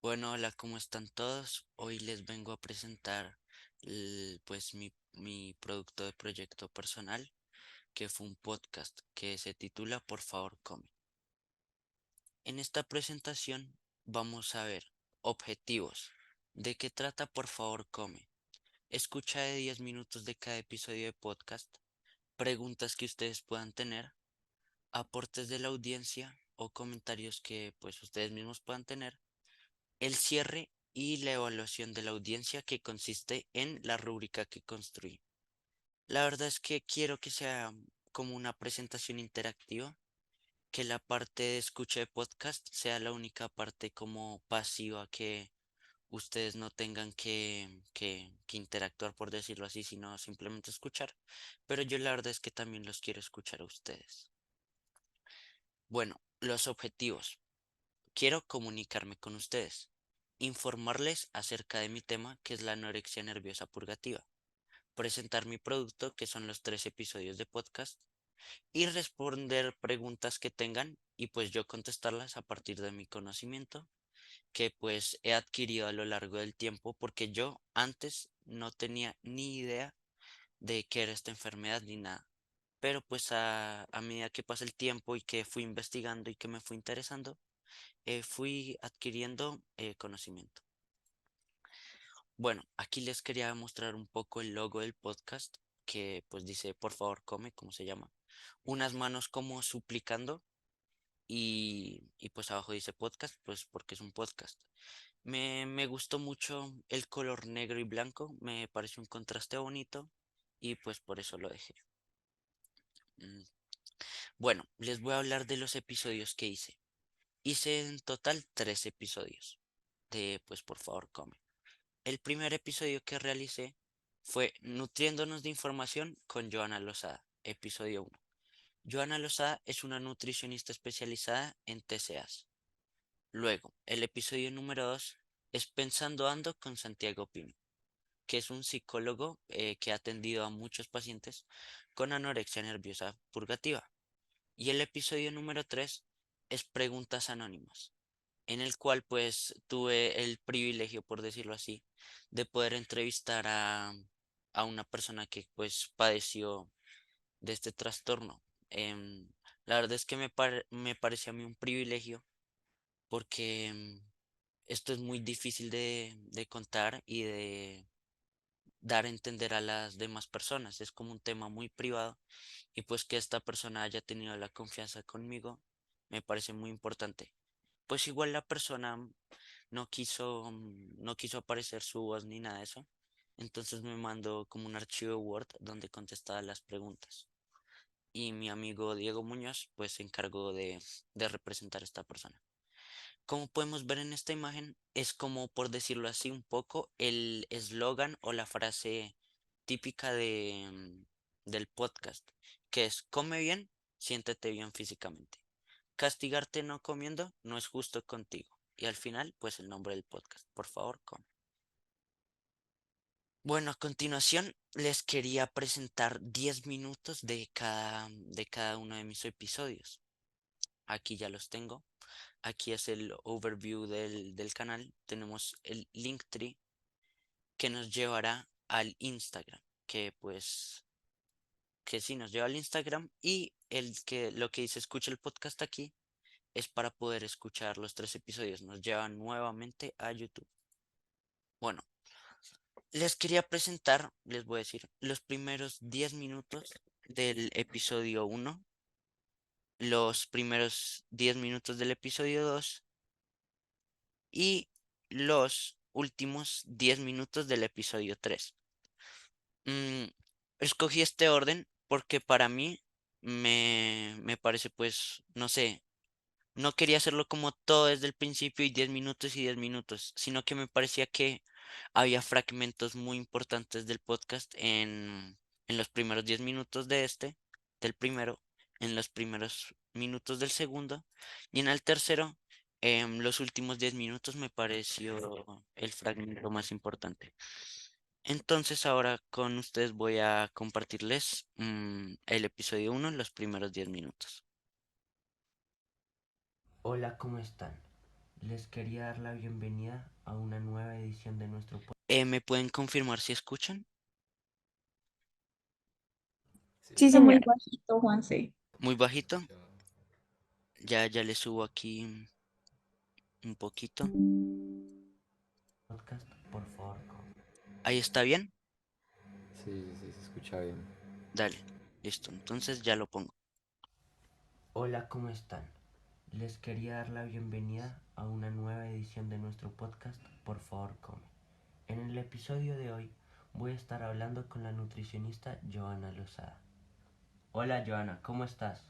Bueno, hola, ¿cómo están todos? Hoy les vengo a presentar mi producto de proyecto personal, que fue un podcast que se titula Por favor, come. En esta presentación vamos a ver objetivos. ¿De qué trata Por favor, come? Escucha de 10 minutos de cada episodio de podcast, preguntas que ustedes puedan tener, aportes de la audiencia o comentarios que pues ustedes mismos puedan tener, el cierre y la evaluación de la audiencia, que consiste en la rúbrica que construí. La verdad es que quiero que sea como una presentación interactiva, que la parte de escucha de podcast sea la única parte como pasiva, que ustedes no tengan que interactuar, por decirlo así, sino simplemente escuchar. Pero yo la verdad es que también los quiero escuchar a ustedes. Bueno, los objetivos. Quiero comunicarme con ustedes, informarles acerca de mi tema, que es la anorexia nerviosa purgativa, presentar mi producto, que son los 3 episodios de podcast, y responder preguntas que tengan y pues yo contestarlas a partir de mi conocimiento, que pues he adquirido a lo largo del tiempo, porque yo antes no tenía ni idea de qué era esta enfermedad ni nada. Pero pues a medida que pasa el tiempo y que fui investigando y que me fui interesando, fui adquiriendo conocimiento. Bueno, aquí les quería mostrar un poco el logo del podcast, que pues dice, por favor, come, ¿cómo se llama? Unas manos como suplicando y pues abajo dice podcast, pues porque es un podcast. Me gustó mucho el color negro y blanco, me pareció un contraste bonito y pues por eso lo dejé. Mm, Bueno, les voy a hablar de los episodios que hice. Hice en total 3 episodios de pues por favor, come. El primer episodio que realicé fue Nutriéndonos de Información con Joana Lozada, episodio 1. Joana Lozada es una nutricionista especializada en TCAs. Luego, el episodio número 2 es Pensando Ando con Santiago Pino, que es un psicólogo que ha atendido a muchos pacientes con anorexia nerviosa purgativa. Y el episodio número 3 es Preguntas Anónimas, en el cual pues tuve el privilegio, por decirlo así, de poder entrevistar a una persona que pues padeció de este trastorno. Em, la verdad es que me parece a mí un privilegio, porque esto es muy difícil de contar y de dar a entender a las demás personas. Es como un tema muy privado y pues que esta persona haya tenido la confianza conmigo me parece muy importante. Pues igual la persona no quiso aparecer su voz ni nada de eso. Entonces me mandó como un archivo Word donde contestaba las preguntas. Y mi amigo Diego Muñoz pues se encargó de representar a esta persona. Como podemos ver en esta imagen, es como, por decirlo así, un poco el eslogan o la frase típica del podcast, que es: come bien, siéntete bien físicamente. Castigarte no comiendo no es justo contigo. Y al final, pues el nombre del podcast. Por favor, come. Bueno, a continuación les quería presentar 10 minutos de cada uno de mis episodios. Aquí ya los tengo. Aquí es el overview del canal. Tenemos el Linktree, que nos llevará al Instagram, que sí nos lleva al Instagram, y lo que dice escucha el podcast aquí es para poder escuchar los 3 episodios. Nos lleva nuevamente a YouTube. Bueno, les quería presentar, les voy a decir, los primeros 10 minutos del episodio 1, los primeros 10 minutos del episodio 2 y los últimos 10 minutos del episodio 3. Mm, Escogí este orden porque para mí me parece, pues, no sé, no quería hacerlo como todo desde el principio y 10 minutos y 10 minutos, sino que me parecía que había fragmentos muy importantes del podcast en los primeros 10 minutos del primero, en los primeros minutos del segundo, y en el tercero, los últimos 10 minutos me pareció el fragmento más importante. Entonces ahora con ustedes voy a compartirles el episodio 1 en los primeros 10 minutos. Hola, ¿cómo están? Les quería dar la bienvenida a una nueva edición de nuestro podcast. ¿Me pueden confirmar si escuchan? Sí, Está muy señor. bajito, Juanse. Muy bajito. Ya le subo aquí un poquito. Podcast, por favor. ¿Ahí está bien? Sí, sí, sí, se escucha bien. Dale, listo. Entonces ya lo pongo. Hola, ¿cómo están? Les quería dar la bienvenida a una nueva edición de nuestro podcast, Por favor, come. En el episodio de hoy voy a estar hablando con la nutricionista Joana Lozada. Hola Joana, ¿cómo estás?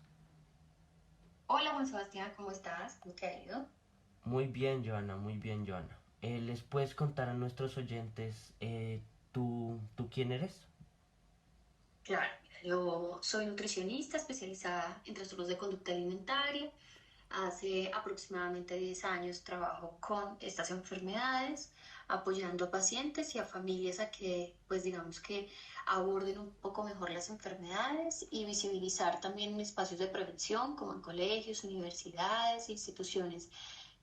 Hola Juan Sebastián, ¿cómo estás? ¿Cómo te ha ido? Muy bien, Joana, muy bien, Joana. ¿Les puedes contar a nuestros oyentes tú quién eres? Claro, mira, yo soy nutricionista especializada en trastornos de conducta alimentaria. Hace aproximadamente 10 años trabajo con estas enfermedades, apoyando a pacientes y a familias a que, pues digamos que aborden un poco mejor las enfermedades y visibilizar también espacios de prevención como en colegios, universidades, instituciones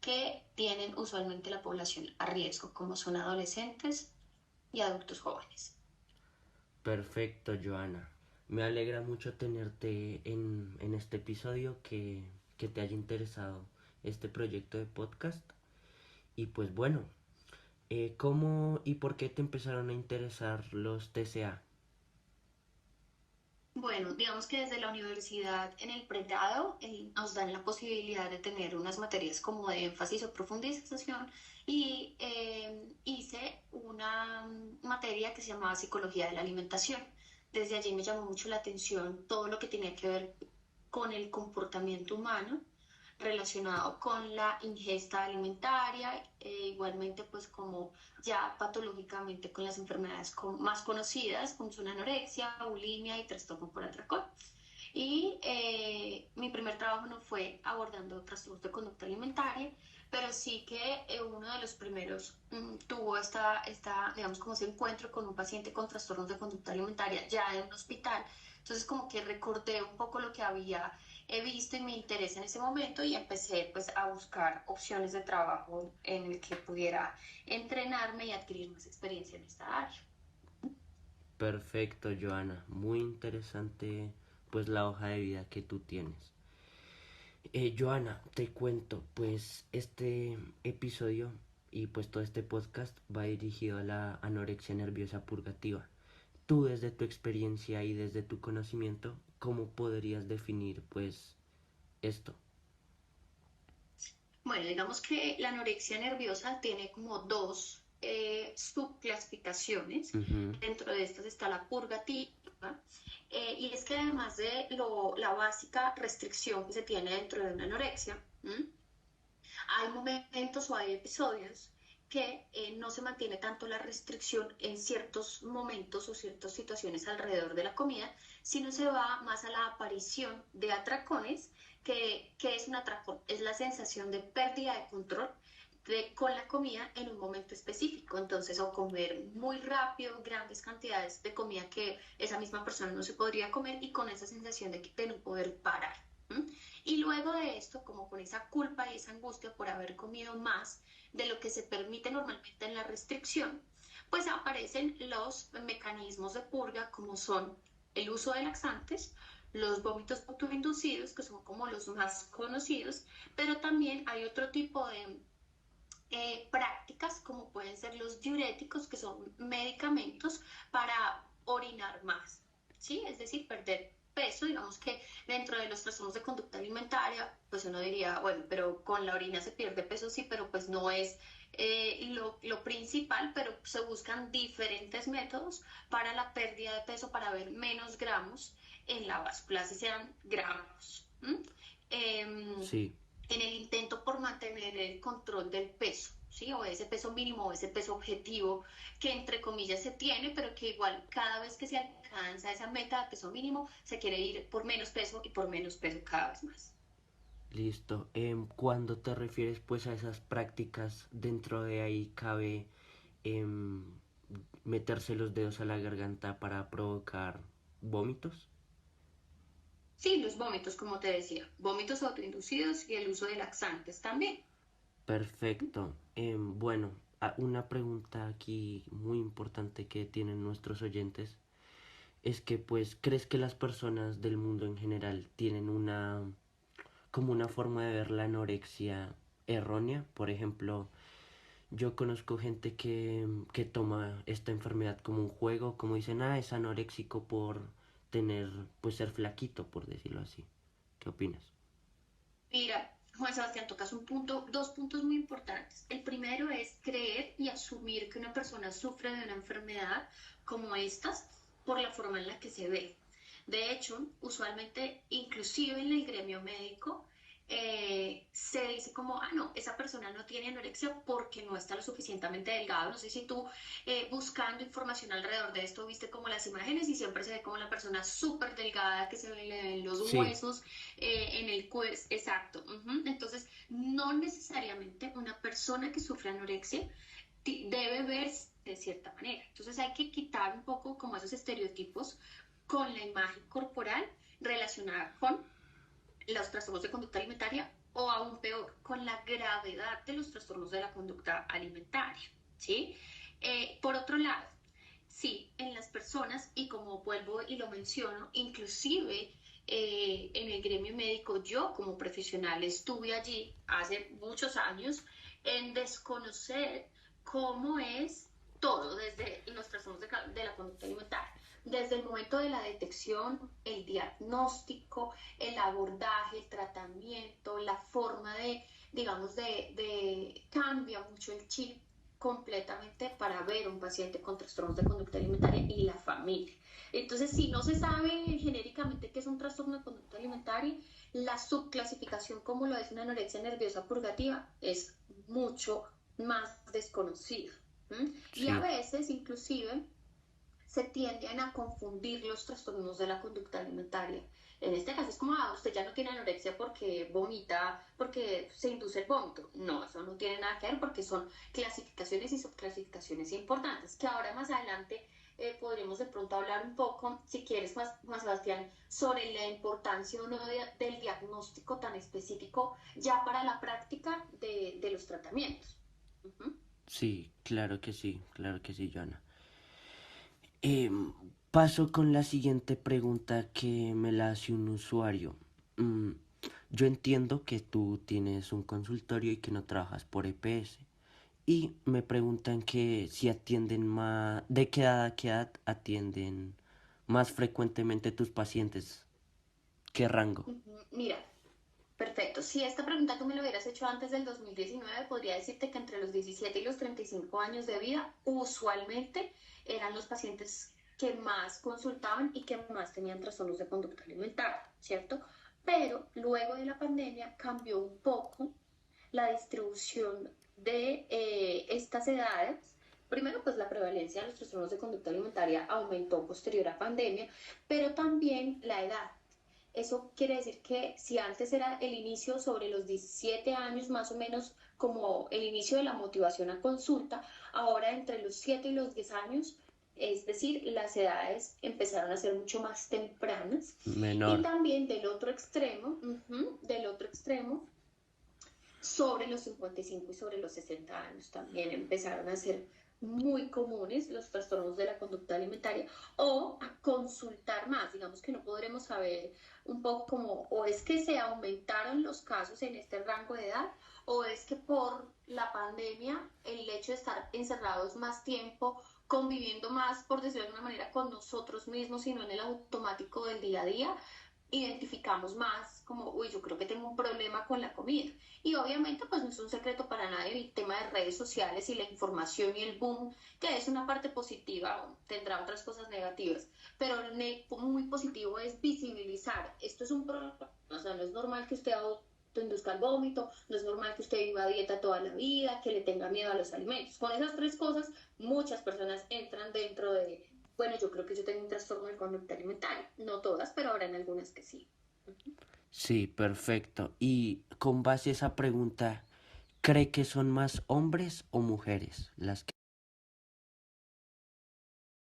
que tienen usualmente la población a riesgo, como son adolescentes y adultos jóvenes. Perfecto, Joana. Me alegra mucho tenerte en este episodio, que te haya interesado este proyecto de podcast. Y pues bueno, ¿cómo y por qué te empezaron a interesar los TCA? Bueno, digamos que desde la universidad en el pregrado nos dan la posibilidad de tener unas materias como de énfasis o profundización y hice una materia que se llamaba Psicología de la Alimentación. Desde allí me llamó mucho la atención todo lo que tenía que ver con el comportamiento humano relacionado con la ingesta alimentaria, igualmente pues como ya patológicamente con las enfermedades más conocidas como son anorexia, bulimia y trastorno por atracón. Y mi primer trabajo no fue abordando trastornos de conducta alimentaria, pero sí que uno de los primeros tuvo digamos, como ese encuentro con un paciente con trastornos de conducta alimentaria ya en un hospital. Entonces como que recordé un poco lo que había visto y mi interés en ese momento y empecé pues a buscar opciones de trabajo en el que pudiera entrenarme y adquirir más experiencia en esta área. Perfecto, Joana. Muy interesante pues la hoja de vida que tú tienes. Joana, te cuento, pues este episodio y pues todo este podcast va dirigido a la anorexia nerviosa purgativa. Tú desde tu experiencia y desde tu conocimiento, ¿cómo podrías definir pues esto? Bueno, digamos que la anorexia nerviosa tiene como dos subclasificaciones. Ujú. Dentro de estas está la purgativa, y es que además de la básica restricción que se tiene dentro de una anorexia, hay momentos o hay episodios que no se mantiene tanto la restricción en ciertos momentos o ciertas situaciones alrededor de la comida, sino se va más a la aparición de atracones, que es un atracón, es la sensación de pérdida de control con la comida en un momento específico. Entonces, o comer muy rápido grandes cantidades de comida que esa misma persona no se podría comer y con esa sensación de no poder parar. ¿Mm? Y luego de esto, como con esa culpa y esa angustia por haber comido más de lo que se permite normalmente en la restricción, pues aparecen los mecanismos de purga como son el uso de laxantes, los vómitos autoinducidos, que son como los más conocidos, pero también hay otro tipo de prácticas como pueden ser los diuréticos, que son medicamentos para orinar más, ¿sí? Es decir, perder peso, digamos que dentro de los trastornos de conducta alimentaria, pues uno diría, bueno, pero con la orina se pierde peso, sí, pero pues no es lo principal, pero se buscan diferentes métodos para la pérdida de peso, para ver menos gramos en la báscula, así sean gramos. Sí, En el intento por mantener el control del peso, ¿sí? O ese peso mínimo o ese peso objetivo que entre comillas se tiene, pero que igual cada vez que se alcanza esa meta de peso mínimo, se quiere ir por menos peso y por menos peso cada vez más. listo. Cuando te refieres pues a esas prácticas, dentro de ahí cabe em, meterse los dedos a la garganta para provocar vómitos. Sí, los vómitos, como te decía, vómitos autoinducidos y el uso de laxantes también. Perfecto. Bueno, una pregunta aquí muy importante que tienen nuestros oyentes es que pues, ¿crees que las personas del mundo en general tienen como una forma de ver la anorexia errónea? Por ejemplo, yo conozco gente que toma esta enfermedad como un juego, como dicen, es anoréxico por tener, pues ser flaquito, por decirlo así. ¿Qué opinas? Mira, Juan Sebastián, tocas un punto, dos puntos muy importantes. El primero es creer y asumir que una persona sufre de una enfermedad como estas por la forma en la que se ve. De hecho, usualmente, inclusive en el gremio médico, se dice como, no, esa persona no tiene anorexia porque no está lo suficientemente delgado. No sé si tú buscando información alrededor de esto viste como las imágenes y siempre se ve como la persona súper delgada que se le ven los Sí, huesos en el cuerpo, exacto. Entonces, no necesariamente una persona que sufre anorexia debe verse de cierta manera. Entonces, hay que quitar un poco como esos estereotipos con la imagen corporal relacionada con los trastornos de conducta alimentaria o aún peor, con la gravedad de los trastornos de la conducta alimentaria, ¿sí? Por otro lado, sí, en las personas, y como vuelvo y lo menciono, inclusive en el gremio médico, yo como profesional estuve allí hace muchos años en desconocer cómo es todo desde los trastornos de la conducta alimentaria, desde el momento de la detección, el diagnóstico, el abordaje, el tratamiento, la forma de, digamos, cambia mucho el chip completamente para ver un paciente con trastornos de conducta alimentaria y la familia. Entonces, si no se sabe genéricamente qué es un trastorno de conducta alimentaria, la subclasificación como lo es una anorexia nerviosa purgativa es mucho más desconocida. Y a sí, veces, inclusive, se tienden a confundir los trastornos de la conducta alimentaria. En este caso es como, usted ya no tiene anorexia porque vomita, porque se induce el vómito. No, eso no tiene nada que ver porque son clasificaciones y subclasificaciones importantes, que ahora más adelante podremos de pronto hablar un poco, si quieres, Juan Sebastián, sobre la importancia o no del diagnóstico tan específico ya para la práctica de los tratamientos. Uh -huh. sí, claro que sí, Joana. Paso con la siguiente pregunta que me la hace un usuario. Mm, yo entiendo que tú tienes un consultorio y que no trabajas por EPS. Y me preguntan que si atienden más, de qué edad a qué edad atienden más frecuentemente tus pacientes, qué rango. Mira, perfecto. Si esta pregunta tú me la hubieras hecho antes del 2019, podría decirte que entre los 17 y los 35 años de vida, usualmente eran los pacientes que más consultaban y que más tenían trastornos de conducta alimentaria, ¿cierto? Pero luego de la pandemia cambió un poco la distribución de estas edades. Primero, pues la prevalencia de los trastornos de conducta alimentaria aumentó posterior a pandemia, pero también la edad. Eso quiere decir que si antes era el inicio sobre los 17 años más o menos como el inicio de la motivación a consulta, ahora entre los 7 y los 10 años, es decir, las edades empezaron a ser mucho más tempranas. Y Menor. también del otro extremo, sobre los 55 y sobre los 60 años también empezaron a ser muy comunes los trastornos de la conducta alimentaria o a consultar más. Digamos que no podremos saber un poco como, o es que se aumentaron los casos en este rango de edad, o es que por la pandemia, el hecho de estar encerrados más tiempo, conviviendo más, por decirlo de alguna manera, con nosotros mismos y no en el automático del día a día, identificamos más como, uy, yo creo que tengo un problema con la comida. Y obviamente, pues no es un secreto para nadie el tema de redes sociales y la información y el boom, que es una parte positiva, tendrá otras cosas negativas, pero muy positivo es visibilizar, esto es un problema, o sea, no es normal que usted induzca el vómito, no es normal que usted viva a dieta toda la vida, que le tenga miedo a los alimentos. Con esas tres cosas, muchas personas entran dentro de, bueno, yo creo que yo tengo un trastorno de conducta alimentaria. No todas, pero habrán algunas que sí. Sí, perfecto. Y con base a esa pregunta, ¿cree que son más hombres o mujeres las que...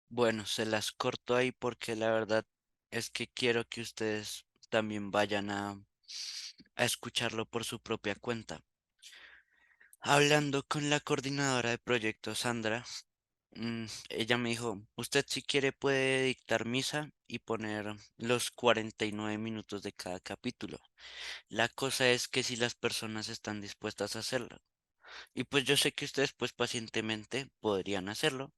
Bueno, se las corto ahí porque la verdad es que quiero que ustedes también vayan a escucharlo por su propia cuenta. Hablando con la coordinadora de proyectos, Sandra, ella me dijo, usted si quiere puede dictar misa y poner los 49 minutos de cada capítulo. La cosa es que si las personas están dispuestas a hacerlo. Y pues yo sé que ustedes pues pacientemente podrían hacerlo,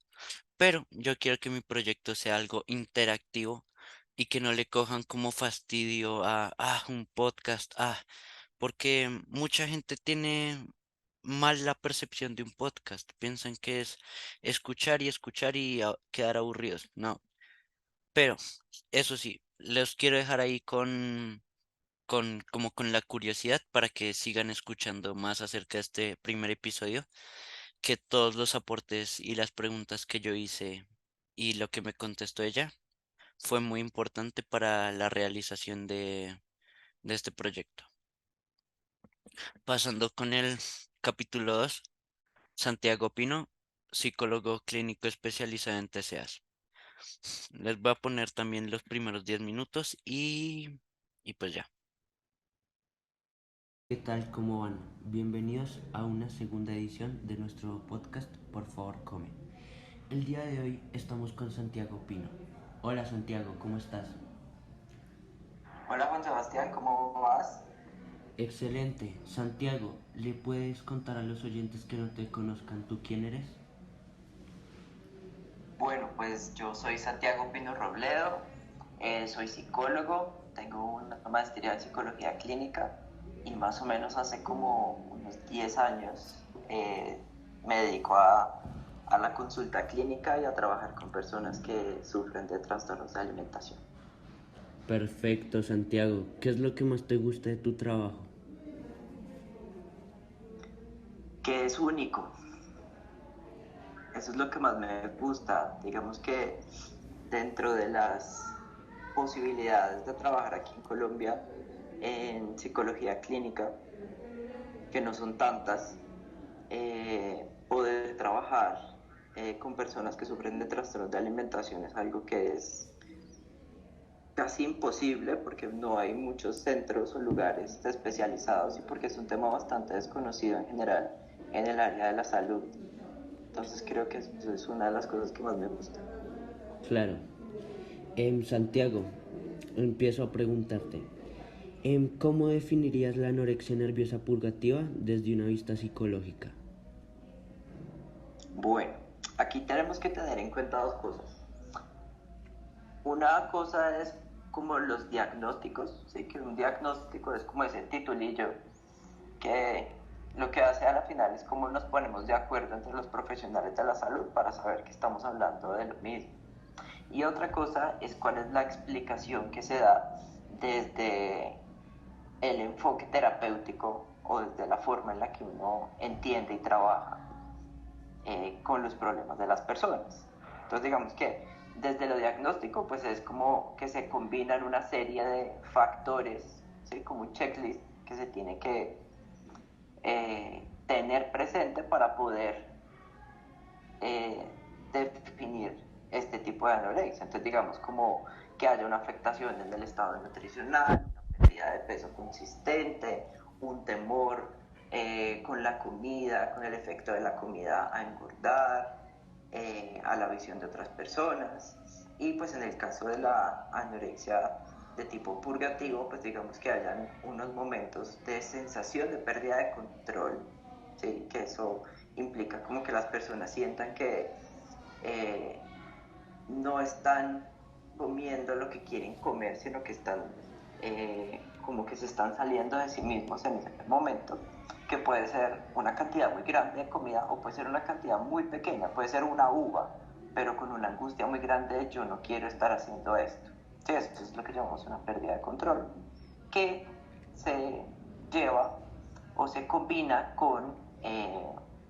pero yo quiero que mi proyecto sea algo interactivo y que no le cojan como fastidio a, un podcast, porque mucha gente tiene mal la percepción de un podcast. Piensan que es escuchar y quedar aburridos. No, pero eso sí, los quiero dejar ahí como con la curiosidad para que sigan escuchando más acerca de este primer episodio, que todos los aportes y las preguntas que yo hice y lo que me contestó ella fue muy importante para la realización de este proyecto. Pasando con el capítulo 2, Santiago Pino, psicólogo clínico especializado en TCAs. Les voy a poner también los primeros 10 minutos y pues ya. ¿Qué tal? ¿Cómo van? Bienvenidos a una segunda edición de nuestro podcast Por favor come. El día de hoy estamos con Santiago Pino. Hola Santiago, ¿cómo estás? Hola Juan Sebastián, ¿cómo vas? Excelente. Santiago, ¿le puedes contar a los oyentes que no te conozcan tú quién eres? Bueno, pues yo soy Santiago Pino Robledo, soy psicólogo, tengo una maestría en psicología clínica y más o menos hace como unos 10 años me dedico a la consulta clínica y a trabajar con personas que sufren de trastornos de alimentación. Perfecto, Santiago. ¿Qué es lo que más te gusta de tu trabajo? Que es único, eso es lo que más me gusta, digamos que dentro de las posibilidades de trabajar aquí en Colombia en psicología clínica, que no son tantas, poder trabajar con personas que sufren de trastornos de alimentación es algo que es casi imposible porque no hay muchos centros o lugares especializados y porque es un tema bastante desconocido en general en el área de la salud. Entonces creo que eso es una de las cosas que más me gusta. Claro. Santiago, empiezo a preguntarte. ¿Cómo definirías la anorexia nerviosa purgativa desde una vista psicológica? Bueno, aquí tenemos que tener en cuenta dos cosas. Una cosa es como los diagnósticos, ¿sí? Que un diagnóstico es como ese titulillo que lo que hace a la final es cómo nos ponemos de acuerdo entre los profesionales de la salud para saber que estamos hablando de lo mismo. Y otra cosa es cuál es la explicación que se da desde el enfoque terapéutico o desde la forma en la que uno entiende y trabaja con los problemas de las personas. Entonces digamos que desde lo diagnóstico pues es como que se combinan una serie de factores, ¿sí? Como un checklist que se tiene que tener presente para poder eh, definir este tipo de anorexia. Entonces digamos como que haya una afectación en el estado nutricional, una pérdida de peso consistente, un temor con la comida, con el efecto de la comida a engordar, a la visión de otras personas. Y pues en el caso de la anorexia de tipo purgativo, pues digamos que hayan unos momentos de sensación de pérdida de control, ¿sí? Que eso implica como que las personas sientan que eh, no están comiendo lo que quieren comer, sino que están como que se están saliendo de sí mismos en ese momento, que puede ser una cantidad muy grande de comida o puede ser una cantidad muy pequeña, puede ser una uva, pero con una angustia muy grande de yo no quiero estar haciendo esto. Sí, esto es lo que llamamos una pérdida de control, que se lleva o se combina con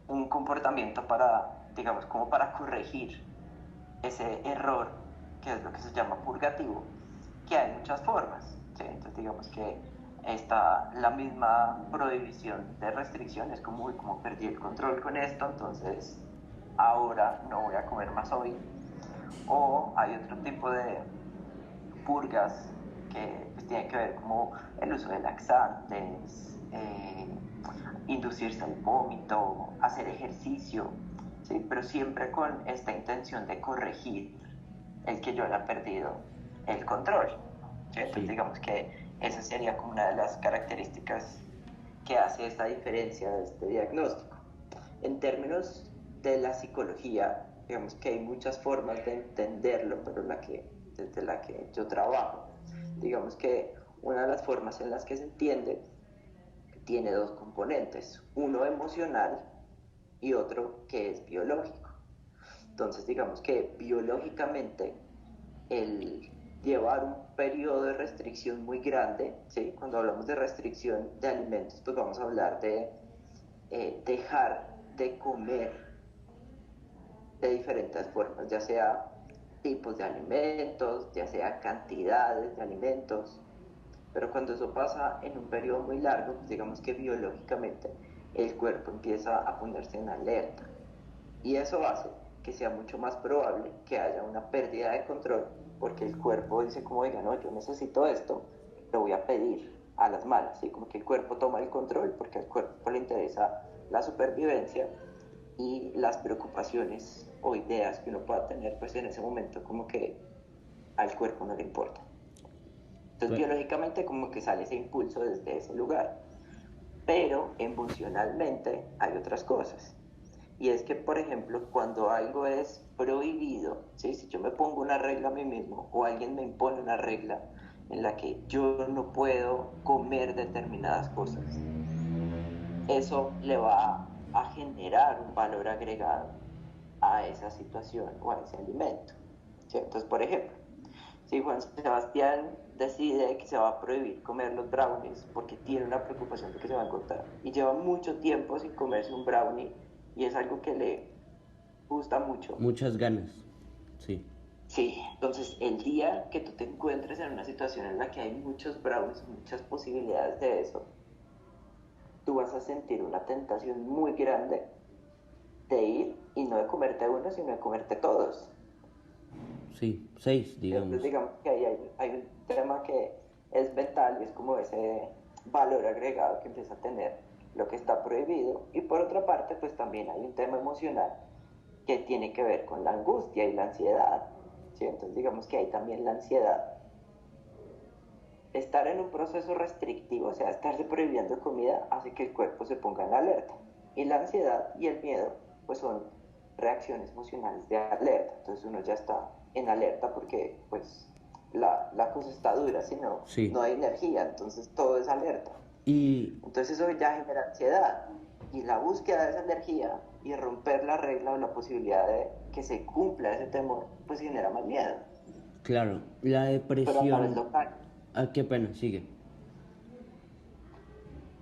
un comportamiento para, digamos, como para corregir ese error, que es lo que se llama purgativo, que hay muchas formas, ¿sí? Entonces digamos que está la misma prohibición de restricciones, como, uy, como perdí el control con esto, entonces ahora no voy a comer más hoy. O hay otro tipo de purgas que pues, tienen que ver como el uso de laxantes, inducirse el vómito, hacer ejercicio, ¿sí? Pero siempre con esta intención de corregir el que yo haya perdido el control, ¿sí? Entonces digamos que esa sería como una de las características que hace esta diferencia de este diagnóstico. En términos de la psicología, digamos que hay muchas formas de entenderlo, pero desde la que yo trabajo, digamos que una de las formas en las que se entiende tiene dos componentes, uno emocional y otro que es biológico. Entonces digamos que biológicamente el llevar un periodo de restricción muy grande, ¿sí? Cuando hablamos de restricción de alimentos, pues vamos a hablar de dejar de comer de diferentes formas, ya sea tipos de alimentos, ya sea cantidades de alimentos, pero cuando eso pasa en un periodo muy largo, pues digamos que biológicamente el cuerpo empieza a ponerse en alerta y eso hace que sea mucho más probable que haya una pérdida de control porque el cuerpo dice como, oiga, no, yo necesito esto, lo voy a pedir a las malas, ¿sí? Como que el cuerpo toma el control porque al cuerpo le interesa la supervivencia y las preocupaciones o ideas que uno pueda tener, pues en ese momento como que al cuerpo no le importa. Entonces biológicamente como que sale ese impulso desde ese lugar, pero emocionalmente hay otras cosas. Y es que, por ejemplo, cuando algo es prohibido, ¿sí? Si yo me pongo una regla a mí mismo o alguien me impone una regla en la que yo no puedo comer determinadas cosas, eso le va a generar un valor agregado a esa situación o a ese alimento, ¿sí? Entonces, por ejemplo, si Juan Sebastián decide que se va a prohibir comer los brownies porque tiene una preocupación de que se va a encontrar y lleva mucho tiempo sin comerse un brownie y es algo que le gusta mucho. Muchas ganas, sí. Sí, entonces el día que tú te encuentres en una situación en la que hay muchos brownies, muchas posibilidades de eso, tú vas a sentir una tentación muy grande de ir y no de comerte uno, sino de comerte todos. Sí, 6, digamos. Entonces digamos que ahí hay un tema que es mental y es como ese valor agregado que empieza a tener lo que está prohibido. Y por otra parte, pues también hay un tema emocional que tiene que ver con la angustia y la ansiedad, ¿sí? Entonces digamos que hay también la ansiedad. Estar en un proceso restrictivo, o sea, estarse prohibiendo comida, hace que el cuerpo se ponga en alerta. Y la ansiedad y el miedo, pues son reacciones emocionales de alerta. Entonces uno ya está en alerta porque, pues, la cosa está dura, si no, Sí. no hay energía, entonces todo es alerta. Y Entonces eso ya genera ansiedad. Y la búsqueda de esa energía y romper la regla o la posibilidad de que se cumpla ese temor, pues genera más miedo. claro, la Pero a la vez depresión... lo calma. Ah, qué pena, sigue.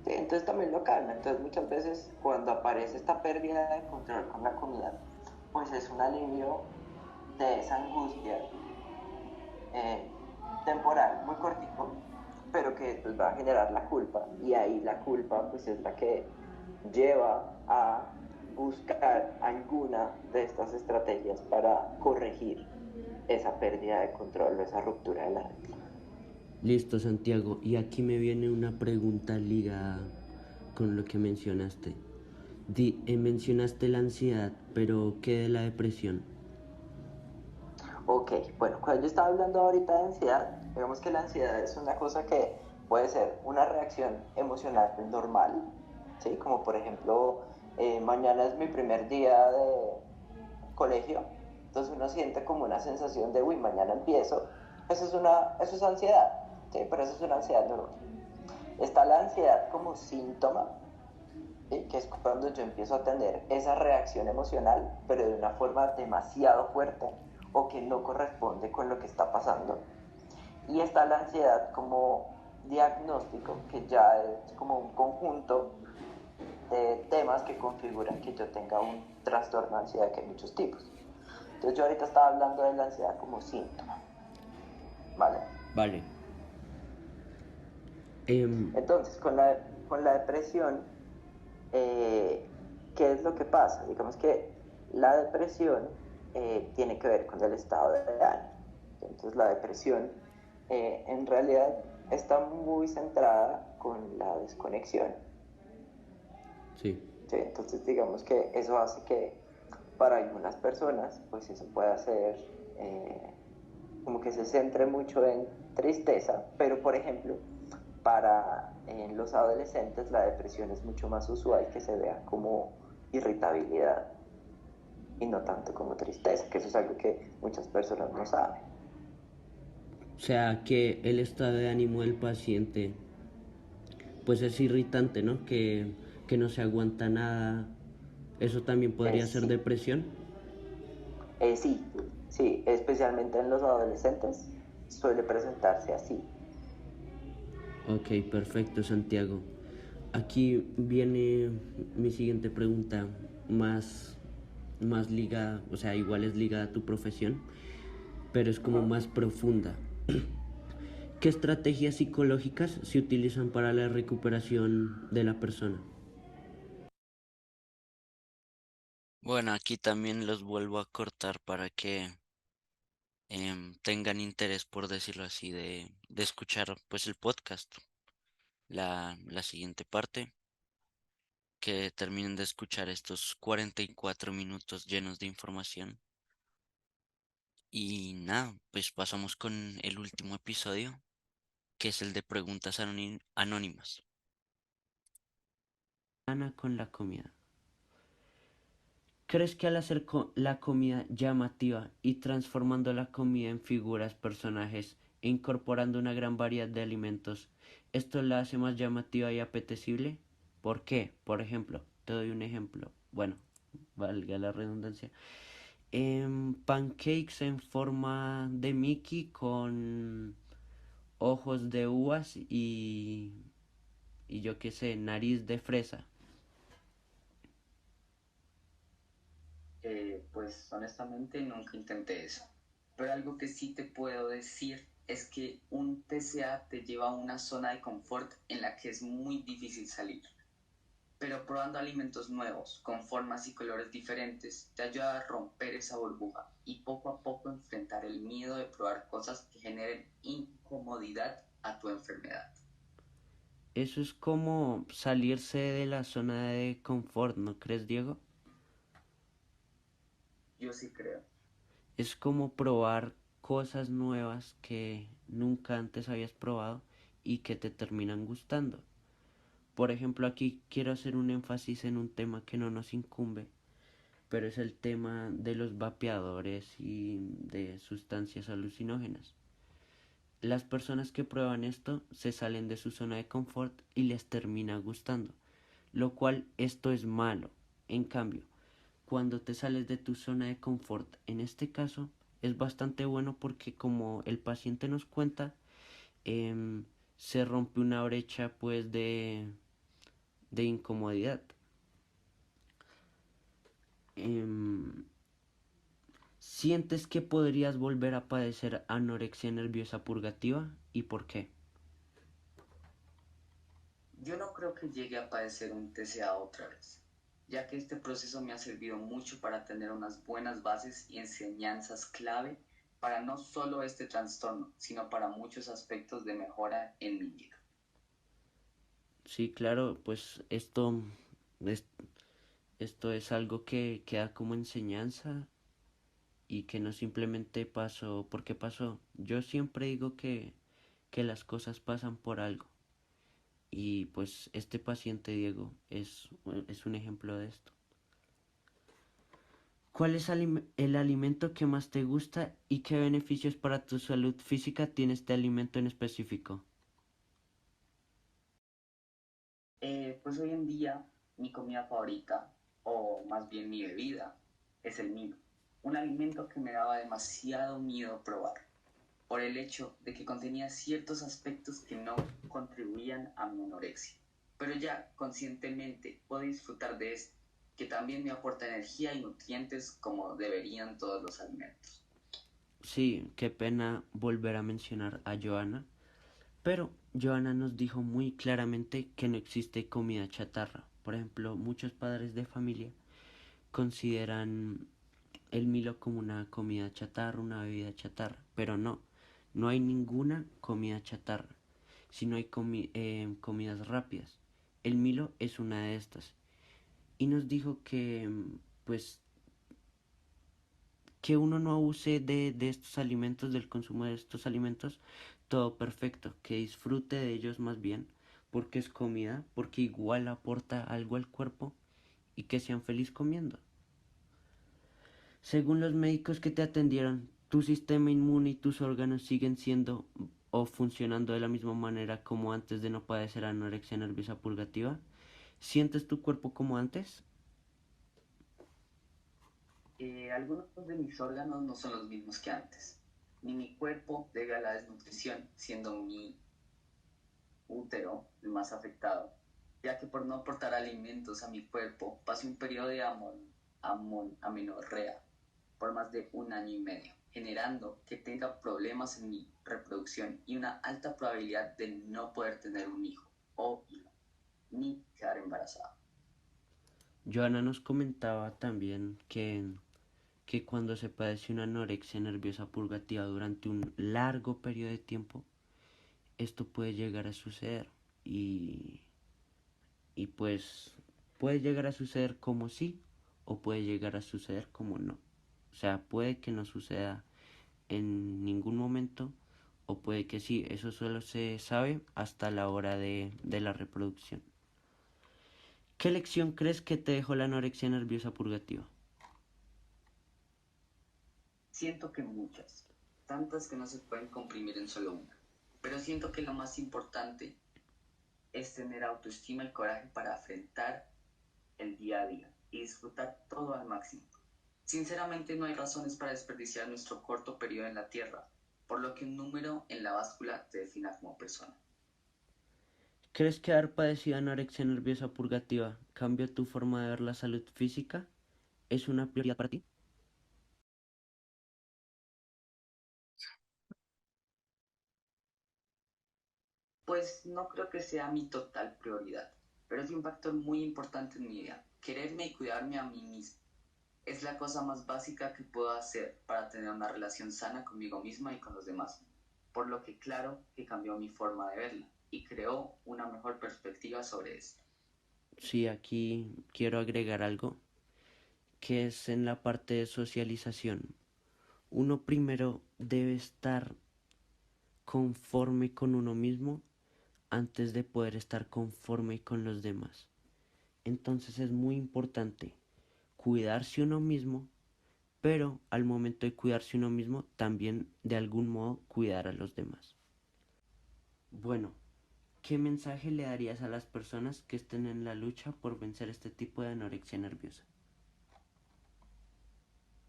Sí, entonces también lo calma. Entonces muchas veces cuando aparece esta pérdida de control con la comida, pues es un alivio de esa angustia temporal, muy cortico, pero que después va a generar la culpa. Y ahí la culpa pues es la que lleva a buscar alguna de estas estrategias para corregir esa pérdida de control o esa ruptura de la regla. Listo, Santiago. Y aquí me viene una pregunta ligada con lo que mencionaste. Mencionaste la ansiedad, pero ¿qué de la depresión? Ok, bueno, cuando yo estaba hablando ahorita de ansiedad, digamos que la ansiedad es una cosa que puede ser una reacción emocional normal, ¿sí? Como por ejemplo, mañana es mi primer día de colegio, entonces uno siente como una sensación de, uy, mañana empiezo, eso es ansiedad, ¿sí? Pero eso es una ansiedad normal. Está la ansiedad como síntoma, ¿sí? Que es cuando yo empiezo a tener esa reacción emocional, pero de una forma demasiado fuerte o que no corresponde con lo que está pasando. Y está la ansiedad como diagnóstico, que ya es como un conjunto de temas que configuran que yo tenga un trastorno de ansiedad, que hay muchos tipos. Entonces yo ahorita estaba hablando de la ansiedad como síntoma, ¿vale? Vale. Entonces, con la depresión, ¿qué es lo que pasa? Digamos que la depresión tiene que ver con el estado de ánimo. Entonces, la depresión en realidad está muy centrada con la desconexión. Sí. ¿sí? Entonces digamos que eso hace que para algunas personas pues eso pueda ser como que se centre mucho en tristeza, pero por ejemplo para en los adolescentes la depresión es mucho más usual que se vea como irritabilidad y no tanto como tristeza, que eso es algo que muchas personas no saben. O sea, que el estado de ánimo del paciente pues es irritante, ¿no? Que no se aguanta nada. Eso también podría ser Sí, depresión. sí, sí, especialmente en los adolescentes suele presentarse así. Ok, perfecto, Santiago. Aquí viene mi siguiente pregunta, más ligada, o sea, igual es ligada a tu profesión, pero es como más profunda. ¿Qué estrategias psicológicas se utilizan para la recuperación de la persona? Bueno, aquí también los vuelvo a cortar para que tengan interés, por decirlo así, de escuchar pues el podcast, la siguiente parte, que terminen de escuchar estos 44 minutos llenos de información. Y nada, pues pasamos con el último episodio, que es el de preguntas anónimas. Ana con la comida. ¿Crees que al hacer la comida llamativa y transformando la comida en figuras, personajes e incorporando una gran variedad de alimentos, esto la hace más llamativa y apetecible? ¿Por qué? Por ejemplo, te doy un ejemplo. Bueno, valga la redundancia. Pancakes en forma de Mickey con ojos de uvas y yo qué sé, nariz de fresa. Pues honestamente nunca intenté eso. Pero algo que sí te puedo decir es que un TCA te lleva a una zona de confort en la que es muy difícil salir. Pero probando alimentos nuevos, con formas y colores diferentes, te ayuda a romper esa burbuja y poco a poco enfrentar el miedo de probar cosas que generen incomodidad a tu enfermedad. Eso es como salirse de la zona de confort, ¿no crees, Diego? Yo sí creo. Es como probar cosas nuevas que nunca antes habías probado y que te terminan gustando. Por ejemplo, aquí quiero hacer un énfasis en un tema que no nos incumbe, pero es el tema de los vapeadores y de sustancias alucinógenas. Las personas que prueban esto se salen de su zona de confort y les termina gustando, lo cual esto es malo. En cambio, cuando te sales de tu zona de confort, en este caso, es bastante bueno porque como el paciente nos cuenta, em, se rompe una brecha pues de incomodidad. Em, ¿Sientes que podrías volver a padecer anorexia nerviosa purgativa y por qué? Yo no creo que llegue a padecer un TCA otra vez, ya que este proceso me ha servido mucho para tener unas buenas bases y enseñanzas clave para no solo este trastorno, sino para muchos aspectos de mejora en mi vida. Sí, claro, pues es, esto es algo que queda como enseñanza y que no simplemente pasó porque pasó. Yo siempre digo que las cosas pasan por algo. Y pues este paciente, Diego, es un ejemplo de esto. ¿Cuál es el alimento que más te gusta y qué beneficios para tu salud física tiene este alimento en específico? Pues hoy en día mi comida favorita, o más bien mi bebida, es el Milo, un alimento que me daba demasiado miedo probar, por el hecho de que contenía ciertos aspectos que no contribuían a mi anorexia. Pero ya conscientemente puedo disfrutar de esto, que también me aporta energía y nutrientes como deberían todos los alimentos. Sí, qué pena volver a mencionar a Joana, pero Joana nos dijo muy claramente que no existe comida chatarra. Por ejemplo, muchos padres de familia consideran el Milo como una comida chatarra, una bebida chatarra, pero no, no hay ninguna comida chatarra, sino hay comidas rápidas. El Milo es una de estas. y nos dijo que pues que uno no abuse de estos alimentos, del consumo de estos alimentos, todo perfecto, que disfrute de ellos más bien, porque es comida, porque igual aporta algo al cuerpo y que sean felices comiendo. Según los médicos que te atendieron, tu sistema inmune y tus órganos siguen siendo o funcionando de la misma manera como antes de no padecer anorexia nerviosa purgativa. ¿Sientes tu cuerpo como antes? Algunos de mis órganos no son los mismos que antes, ni mi cuerpo debe a la desnutrición, siendo mi útero el más afectado, ya que por no aportar alimentos a mi cuerpo pasé un periodo de amenorrea por más de 1 año y medio, generando que tenga problemas en mi reproducción y una alta probabilidad de no poder tener un hijo o hija, ni quedar embarazada. Joana nos comentaba también que cuando se padece una anorexia nerviosa purgativa durante un largo periodo de tiempo, esto puede llegar a suceder y, y pues puede llegar a suceder como sí o puede llegar a suceder como no. O sea, puede que no suceda en ningún momento o puede que sí, eso solo se sabe hasta la hora de la reproducción. ¿Qué lección crees que te dejó la anorexia nerviosa purgativa? Siento que muchas, tantas que no se pueden comprimir en solo una, pero siento que lo más importante es tener autoestima y coraje para afrontar el día a día y disfrutar todo al máximo. Sinceramente no hay razones para desperdiciar nuestro corto periodo en la Tierra, por lo que un número en la báscula te defina como persona. ¿Crees que haber padecido anorexia nerviosa purgativa cambió tu forma de ver la salud física? ¿Es una prioridad para ti? Pues no creo que sea mi total prioridad, pero es un factor muy importante en mi vida. Quererme y cuidarme a mí mismo es la cosa más básica que puedo hacer para tener una relación sana conmigo misma y con los demás. Por lo que claro que cambió mi forma de verla y creó una mejor perspectiva sobre esto. Sí, aquí quiero agregar algo, que es en la parte de socialización. Uno primero debe estar conforme con uno mismo antes de poder estar conforme con los demás. Entonces es muy importante cuidarse uno mismo, pero al momento de cuidarse uno mismo, también de algún modo cuidar a los demás. Bueno, ¿qué mensaje le darías a las personas que estén en la lucha por vencer este tipo de anorexia nerviosa?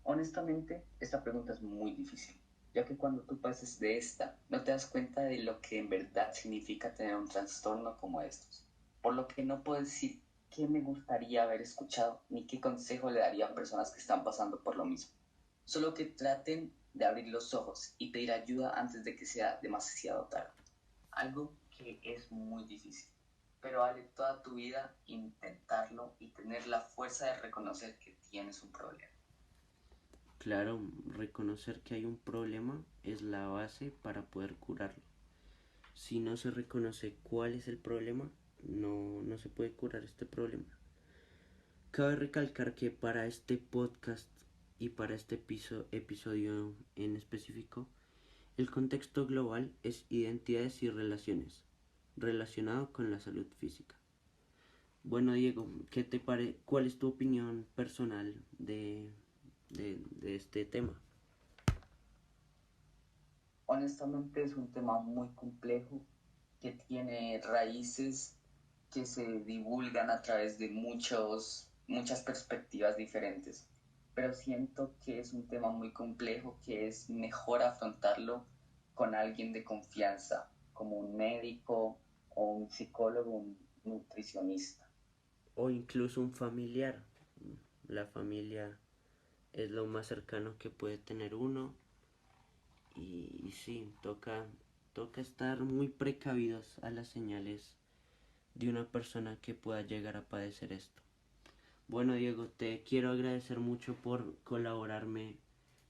Honestamente, esta pregunta es muy difícil, ya que cuando tú pases de esta, no te das cuenta de lo que en verdad significa tener un trastorno como estos. Por lo que no puedo decir qué me gustaría haber escuchado ni qué consejo le daría a personas que están pasando por lo mismo. Solo que traten de abrir los ojos y pedir ayuda antes de que sea demasiado tarde. Algo que es muy difícil, pero vale toda tu vida intentarlo y tener la fuerza de reconocer que tienes un problema. Claro, reconocer que hay un problema es la base para poder curarlo. Si no se reconoce cuál es el problema, no se puede curar este problema. Cabe recalcar que para este podcast y para este episodio en específico, el contexto global es identidades y relaciones, relacionado con la salud física. Bueno, Diego, ¿cuál es tu opinión personal de este tema? Honestamente es un tema muy complejo que tiene raíces que se divulgan a través de muchas perspectivas diferentes, pero siento que es un tema muy complejo que es mejor afrontarlo con alguien de confianza, como un médico o un psicólogo, un nutricionista. O incluso un familiar. La familia es lo más cercano que puede tener uno y sí, toca estar muy precavidos a las señales de una persona que pueda llegar a padecer esto. Bueno, Diego, te quiero agradecer mucho por colaborarme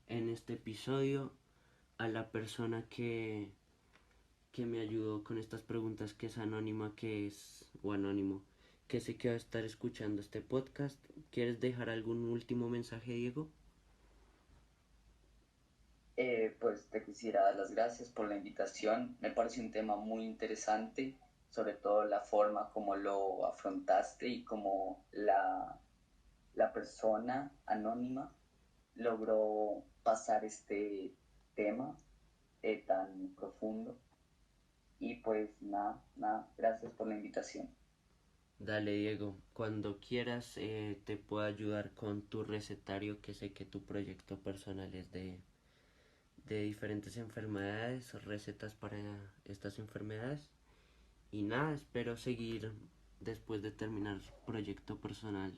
en este episodio, a la persona que me ayudó con estas preguntas, que es anónima, o anónimo, que sé que va a estar escuchando este podcast. ¿Quieres dejar algún último mensaje, Diego? Pues te quisiera dar las gracias por la invitación. Me parece un tema muy interesante, sobre todo la forma como lo afrontaste y cómo la persona anónima logró pasar este tema tan profundo. Y pues nada, gracias por la invitación. Dale, Diego, cuando quieras te puedo ayudar con tu recetario, que sé que tu proyecto personal es de diferentes enfermedades, recetas para estas enfermedades. Y nada, espero seguir después de terminar proyecto personal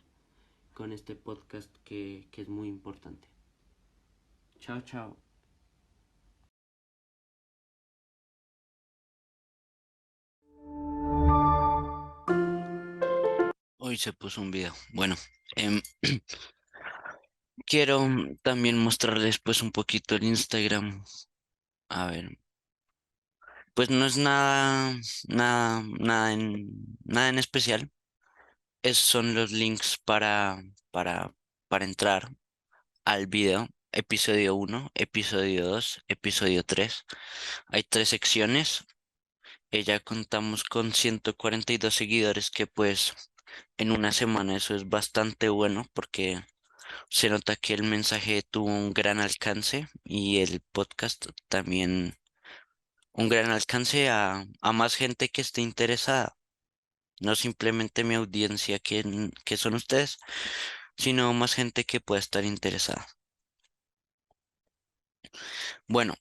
con este podcast que es muy importante. Chao, chao. Hoy se puso un video. Bueno, em, quiero también mostrarles pues un poquito el Instagram. A ver, pues no es nada en especial. Esos son los links para, para entrar al video. Episodio uno, episodio 2, episodio 3. Hay tres secciones. Ya contamos con 142 seguidores que pues en una semana eso es bastante bueno porque se nota que el mensaje tuvo un gran alcance y el podcast también un gran alcance a más gente que esté interesada. No simplemente mi audiencia que son ustedes, sino más gente que pueda estar interesada. Bueno,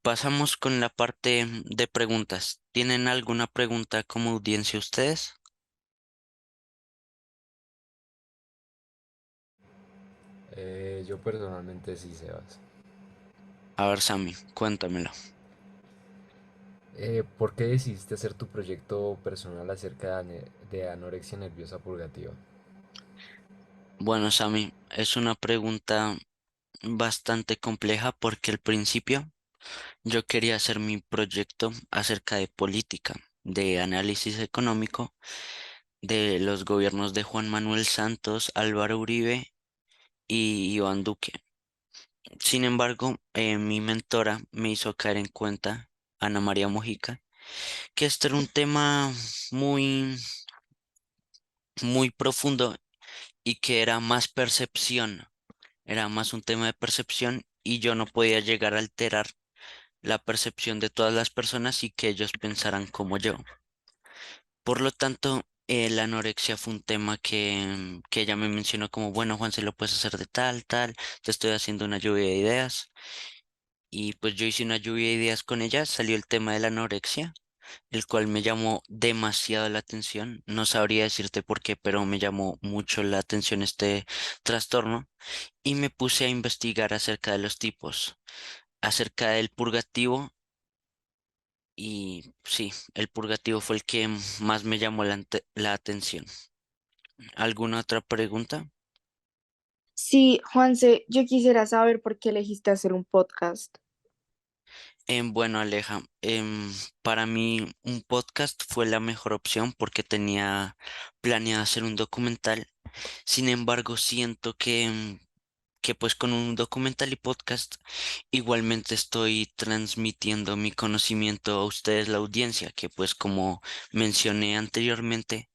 pasamos con la parte de preguntas. ¿Tienen alguna pregunta como audiencia ustedes? Yo personalmente sí, Sebas. A ver, Sammy, cuéntamelo. ¿Por qué decidiste hacer tu proyecto personal acerca de anorexia nerviosa purgativa? Bueno, Sammy, es una pregunta bastante compleja porque al principio yo quería hacer mi proyecto acerca de política, de análisis económico de los gobiernos de Juan Manuel Santos, Álvaro Uribe y Iván Duque. Sin embargo, mi mentora me hizo caer en cuenta, Ana María Mojica, que este era un tema muy, muy profundo y que era más percepción, era más un tema de percepción y yo no podía llegar a alterar la percepción de todas las personas y que ellos pensaran como yo. Por lo tanto, la anorexia fue un tema que ella me mencionó como, bueno, Juan, se lo puedes hacer de tal, tal, te estoy haciendo una lluvia de ideas. Y pues yo hice una lluvia de ideas con ella, salió el tema de la anorexia, el cual me llamó demasiado la atención. No sabría decirte por qué, pero me llamó mucho la atención este trastorno y me puse a investigar acerca de los tipos, acerca del purgativo. Y sí, el purgativo fue el que más me llamó la atención. ¿Alguna otra pregunta? Sí, Juanse, yo quisiera saber por qué elegiste hacer un podcast. Bueno, Aleja, para mí un podcast fue la mejor opción porque tenía planeado hacer un documental. Sin embargo, siento que pues con un documental y podcast igualmente estoy transmitiendo mi conocimiento a ustedes, la audiencia, que pues como mencioné anteriormente,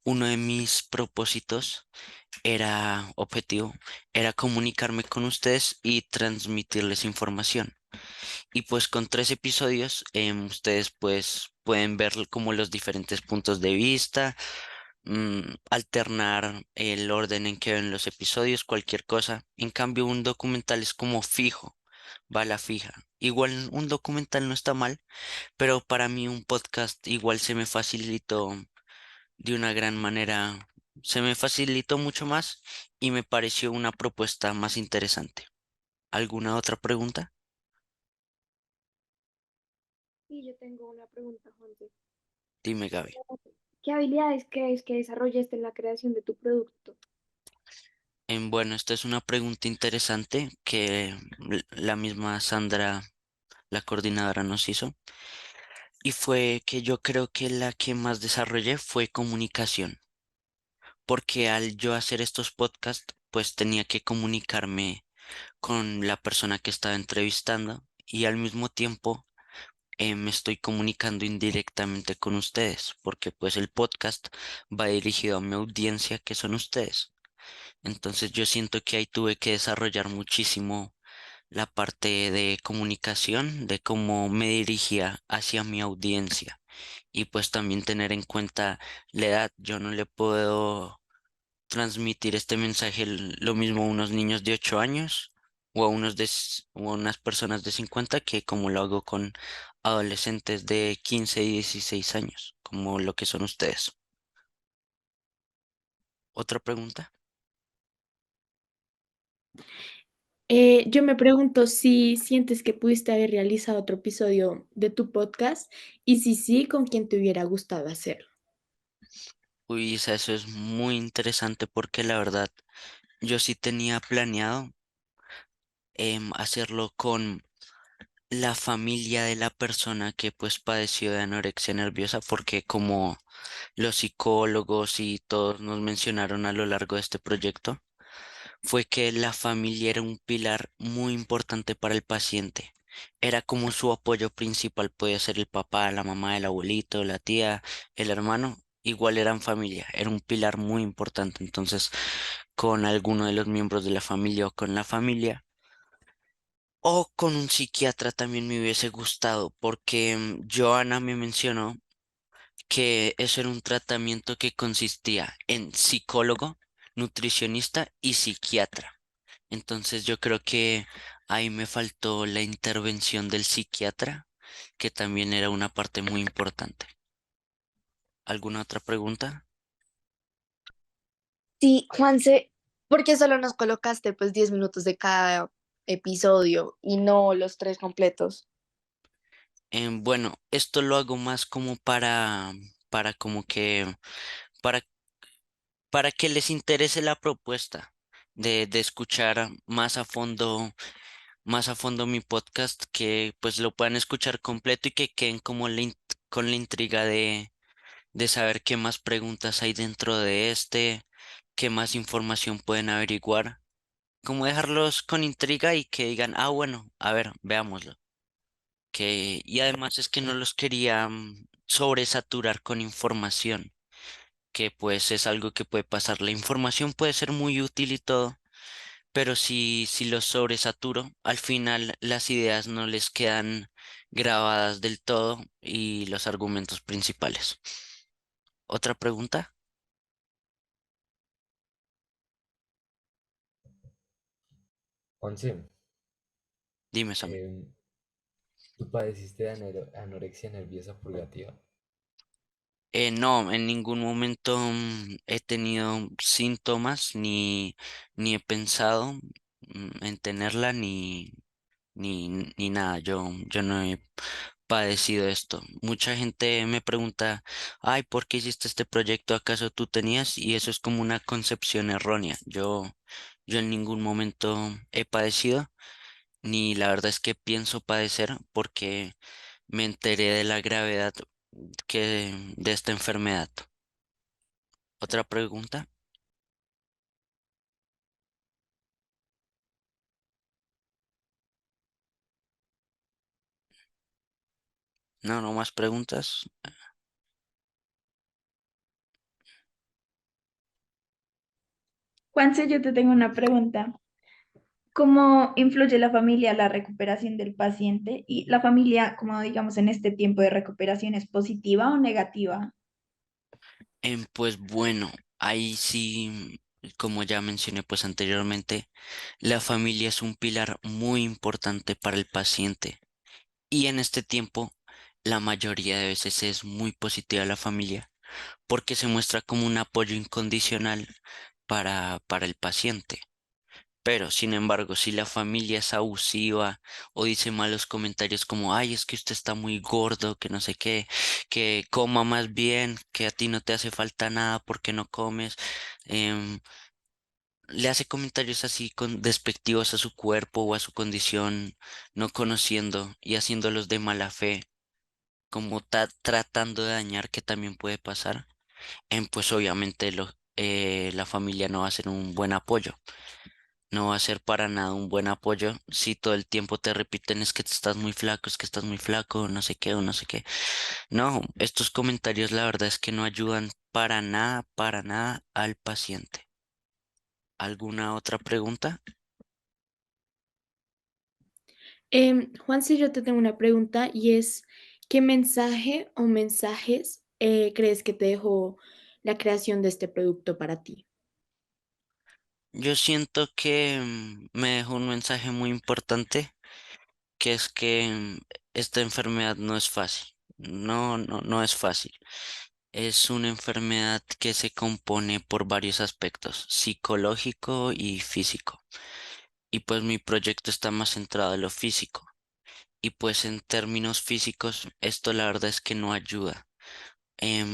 uno de mis propósitos era objetivo, era comunicarme con ustedes y transmitirles información. Y pues con tres episodios, ustedes pues pueden ver como los diferentes puntos de vista, alternar el orden en que ven los episodios, cualquier cosa. En cambio, un documental es como fijo, va a la fija. Igual un documental no está mal, pero para mí un podcast igual se me facilitó de una gran manera, se me facilitó mucho más y me pareció una propuesta más interesante. ¿Alguna otra pregunta? Sí, yo tengo una pregunta, Juanse. Dime, Gaby. ¿Qué habilidades crees que desarrollaste en la creación de tu producto? Bueno, esta es una pregunta interesante que la misma Sandra, la coordinadora, nos hizo. Y fue que yo creo que la que más desarrollé fue comunicación. porque al yo hacer estos podcasts, pues tenía que comunicarme con la persona que estaba entrevistando y al mismo tiempo me estoy comunicando indirectamente con ustedes, porque pues el podcast va dirigido a mi audiencia que son ustedes. Entonces yo siento que ahí tuve que desarrollar muchísimo la parte de comunicación, de cómo me dirigía hacia mi audiencia y pues también tener en cuenta la edad. Yo no le puedo transmitir este mensaje lo mismo a unos niños de 8 años o a o a unas personas de 50 que como lo hago con adolescentes de 15 y 16 años, como lo que son ustedes. ¿Otra pregunta? Yo me pregunto si sientes que pudiste haber realizado otro episodio de tu podcast y si sí, ¿con quién te hubiera gustado hacerlo? Uy, Isa, eso es muy interesante porque la verdad yo sí tenía planeado hacerlo con la familia de la persona que pues padeció de anorexia nerviosa porque como los psicólogos y todos nos mencionaron a lo largo de este proyecto, fue que la familia era un pilar muy importante para el paciente. Era como su apoyo principal, podía ser el papá, la mamá, el abuelito, la tía, el hermano, igual eran familia, era un pilar muy importante. Entonces, con alguno de los miembros de la familia o con la familia, o con un psiquiatra también me hubiese gustado, porque Joana me mencionó que eso era un tratamiento que consistía en psicólogo, nutricionista y psiquiatra. Entonces yo creo que ahí me faltó la intervención del psiquiatra, que también era una parte muy importante. ¿Alguna otra pregunta? Sí, Juanse, ¿por qué solo nos colocaste pues 10 minutos de cada episodio y no los tres completos? Bueno, esto lo hago más como para como que, para, para que les interese la propuesta de escuchar más a fondo mi podcast, que pues lo puedan escuchar completo y que queden como con la intriga de saber qué más preguntas hay dentro de este, qué más información pueden averiguar, como dejarlos con intriga y que digan, ah, bueno, a ver, veámoslo. Y además es que no los quería sobresaturar con información, que pues es algo que puede pasar. La información puede ser muy útil y todo, pero si los sobresaturo, al final las ideas no les quedan grabadas del todo y los argumentos principales. ¿Otra pregunta? Once, Dime, Sam. em, ¿tú padeciste de anorexia nerviosa purgativa? No, en ningún momento he tenido síntomas ni he pensado en tenerla ni nada. Yo no he padecido esto. Mucha gente me pregunta, ay, ¿por qué hiciste este proyecto? ¿Acaso tú tenías? Y eso es como una concepción errónea. Yo en ningún momento he padecido, ni la verdad es que pienso padecer porque me enteré de la gravedad de esta enfermedad. ¿Otra pregunta? No, no más preguntas. Juanse, yo te tengo una pregunta. ¿Cómo influye la familia a la recuperación del paciente? Y la familia, como digamos, en este tiempo de recuperación, ¿es positiva o negativa? Pues bueno, ahí sí, como ya mencioné pues anteriormente, la familia es un pilar muy importante para el paciente. Y en este tiempo, la mayoría de veces es muy positiva la familia porque se muestra como un apoyo incondicional para el paciente. Pero, sin embargo, si la familia es abusiva o dice malos comentarios como, ay, es que usted está muy gordo, que no sé qué, que coma más bien, que a ti no te hace falta nada porque no comes, em, le hace comentarios así con despectivos a su cuerpo o a su condición, no conociendo y haciéndolos de mala fe, como tratando de dañar, que también puede pasar, pues obviamente la familia no va a ser un buen apoyo. No va a ser para nada un buen apoyo si todo el tiempo te repiten es que estás muy flaco, es que estás muy flaco, no sé qué o no sé qué. No, estos comentarios la verdad es que no ayudan para nada al paciente. ¿Alguna otra pregunta? Juanse, yo te tengo una pregunta y es, ¿qué mensaje o mensajes crees que te dejó la creación de este producto para ti? Yo siento que me dejó un mensaje muy importante, que es que esta enfermedad no es fácil. No, no, no es fácil. Es una enfermedad que se compone por varios aspectos, psicológico y físico. Y pues mi proyecto está más centrado en lo físico. Y pues en términos físicos, esto la verdad es que no ayuda.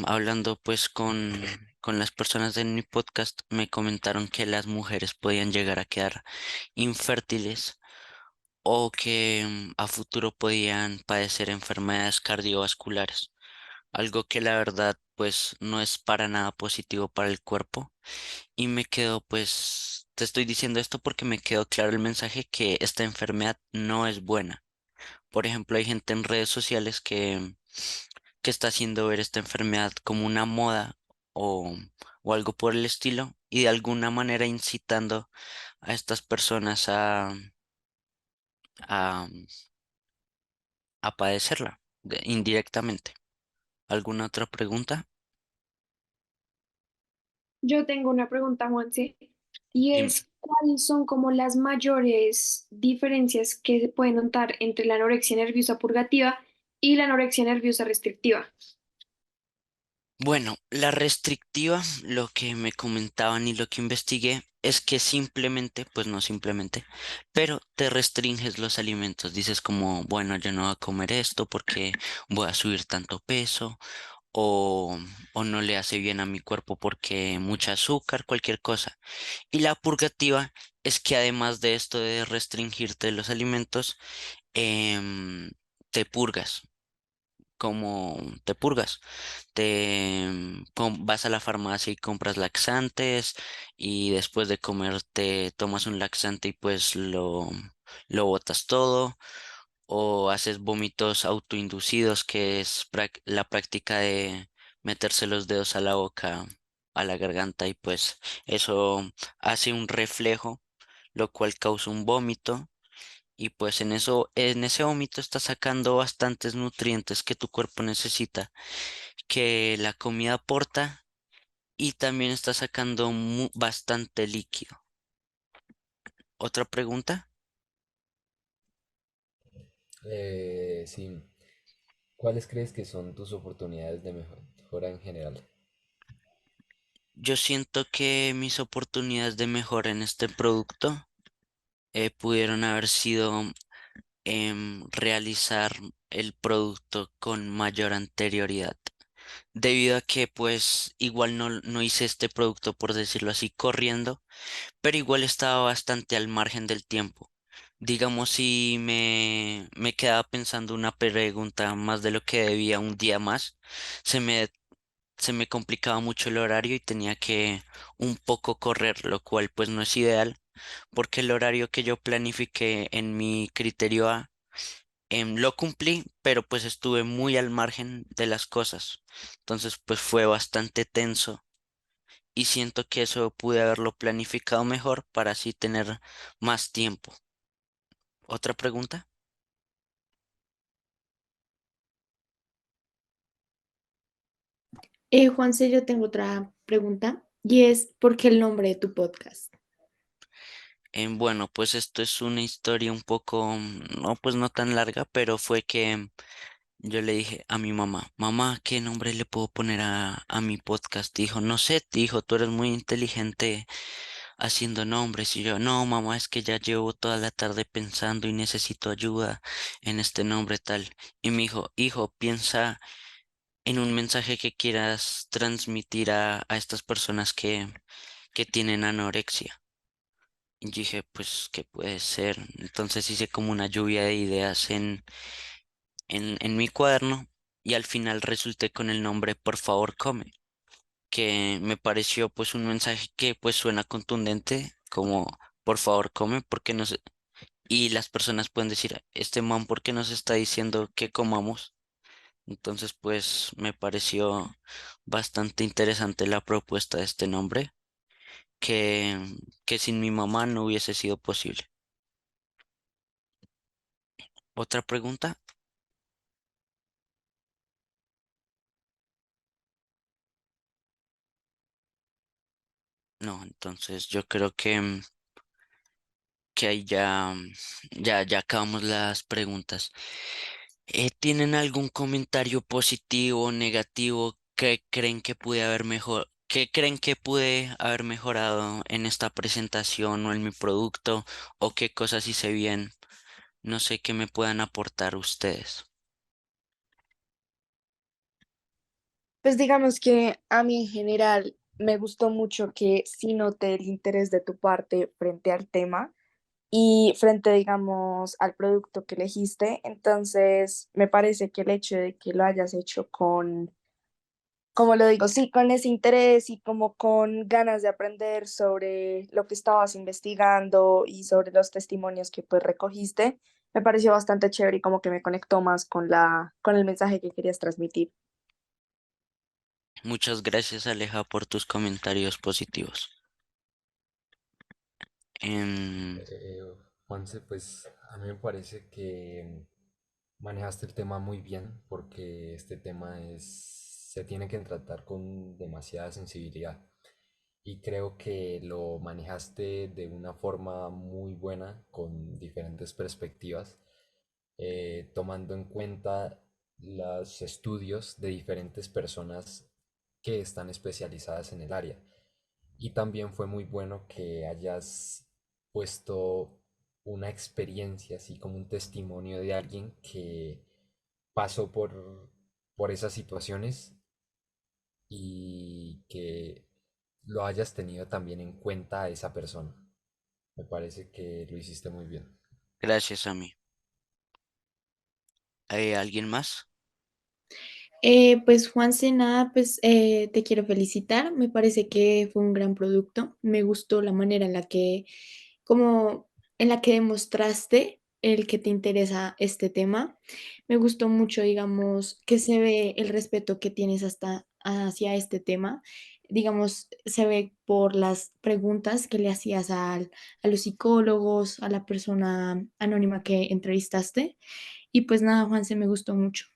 Hablando pues con las personas de mi podcast, me comentaron que las mujeres podían llegar a quedar infértiles o que a futuro podían padecer enfermedades cardiovasculares, algo que la verdad pues no es para nada positivo para el cuerpo. Y me quedo pues, te estoy diciendo esto porque me quedó claro el mensaje que esta enfermedad no es buena. Por ejemplo, hay gente en redes sociales que está haciendo ver esta enfermedad como una moda o, o algo por el estilo y de alguna manera incitando a estas personas a, a padecerla indirectamente. ¿Alguna otra pregunta? Yo tengo una pregunta, Juanse, y Dime. es, ¿cuáles son como las mayores diferencias que se pueden notar entre la anorexia nerviosa purgativa y la anorexia nerviosa restrictiva? Bueno, la restrictiva, lo que me comentaban y lo que investigué es que simplemente, pues no simplemente, pero te restringes los alimentos. Dices como, bueno, yo no voy a comer esto porque voy a subir tanto peso o, o no le hace bien a mi cuerpo porque mucha azúcar, cualquier cosa. Y la purgativa es que además de esto de restringirte los alimentos, em, te purgas. Como te purgas, vas a la farmacia y compras laxantes y después de comer te tomas un laxante y pues lo botas todo o haces vómitos autoinducidos, que es la práctica de meterse los dedos a la boca, a la garganta y pues eso hace un reflejo, lo cual causa un vómito. Y pues en ese vómito está sacando bastantes nutrientes que tu cuerpo necesita, que la comida aporta y también está sacando bastante líquido. ¿Otra pregunta? Sí. ¿Cuáles crees que son tus oportunidades de mejora en general? Yo siento que mis oportunidades de mejora en este producto pudieron haber sido realizar el producto con mayor anterioridad. Debido a que pues igual no hice este producto por decirlo así corriendo, pero igual estaba bastante al margen del tiempo. Digamos, si me quedaba pensando una pregunta más de lo que debía un día más, se me, se me complicaba mucho el horario y tenía que un poco correr, lo cual pues no es ideal, porque el horario que yo planifiqué en mi criterio A, lo cumplí, pero pues estuve muy al margen de las cosas. Entonces pues fue bastante tenso y siento que eso pude haberlo planificado mejor para así tener más tiempo. ¿Otra pregunta? Juanse, yo tengo otra pregunta y es, ¿por qué el nombre de tu podcast? Bueno, pues esto es una historia un poco, no, pues no tan larga, pero fue que yo le dije a mi mamá, mamá, ¿qué nombre le puedo poner a mi podcast? Dijo, no sé, dijo, tú eres muy inteligente haciendo nombres. Y yo, no, mamá, es que ya llevo toda la tarde pensando y necesito ayuda en este nombre tal. Y me dijo, hijo, piensa en un mensaje que quieras transmitir a estas personas que tienen anorexia. Y dije, pues, ¿qué puede ser? Entonces hice como una lluvia de ideas en mi cuaderno y al final resulté con el nombre Por favor, come. que me pareció pues un mensaje que pues suena contundente, como por favor come, porque no sé, y las personas pueden decir, este man, ¿por qué nos está diciendo que comamos? Entonces pues me pareció bastante interesante la propuesta de este nombre, que, que sin mi mamá no hubiese sido posible. ¿Otra pregunta? No, entonces yo creo que ahí ya acabamos las preguntas. ¿Tienen algún comentario positivo o negativo que creen que pude haber mejorado en esta presentación o en mi producto o qué cosas hice bien? No sé qué me puedan aportar ustedes. Pues digamos que a mí en general me gustó mucho que sí noté el interés de tu parte frente al tema y frente, digamos, al producto que elegiste. Entonces, me parece que el hecho de que lo hayas hecho con, como lo digo, sí, con ese interés y como con ganas de aprender sobre lo que estabas investigando y sobre los testimonios que pues recogiste, me pareció bastante chévere y como que me conectó más con con el mensaje que querías transmitir. Muchas gracias, Aleja, por tus comentarios positivos. Em, Eh, Juanse, pues a mí me parece que manejaste el tema muy bien porque este tema se tiene que tratar con demasiada sensibilidad y creo que lo manejaste de una forma muy buena con diferentes perspectivas, tomando en cuenta los estudios de diferentes personas que están especializadas en el área. Y también fue muy bueno que hayas puesto una experiencia, así como un testimonio de alguien que pasó por esas situaciones y que lo hayas tenido también en cuenta a esa persona. Me parece que lo hiciste muy bien. gracias a mí. ¿Hay alguien más? Pues Juanse, nada, pues te quiero felicitar. Me parece que fue un gran producto. Me gustó la manera en la que, como en la que demostraste el que te interesa este tema. Me gustó mucho, digamos, que se ve el respeto que tienes hasta hacia este tema. Digamos, se ve por las preguntas que le hacías a los psicólogos, a la persona anónima que entrevistaste. Y pues nada, Juanse, me gustó mucho.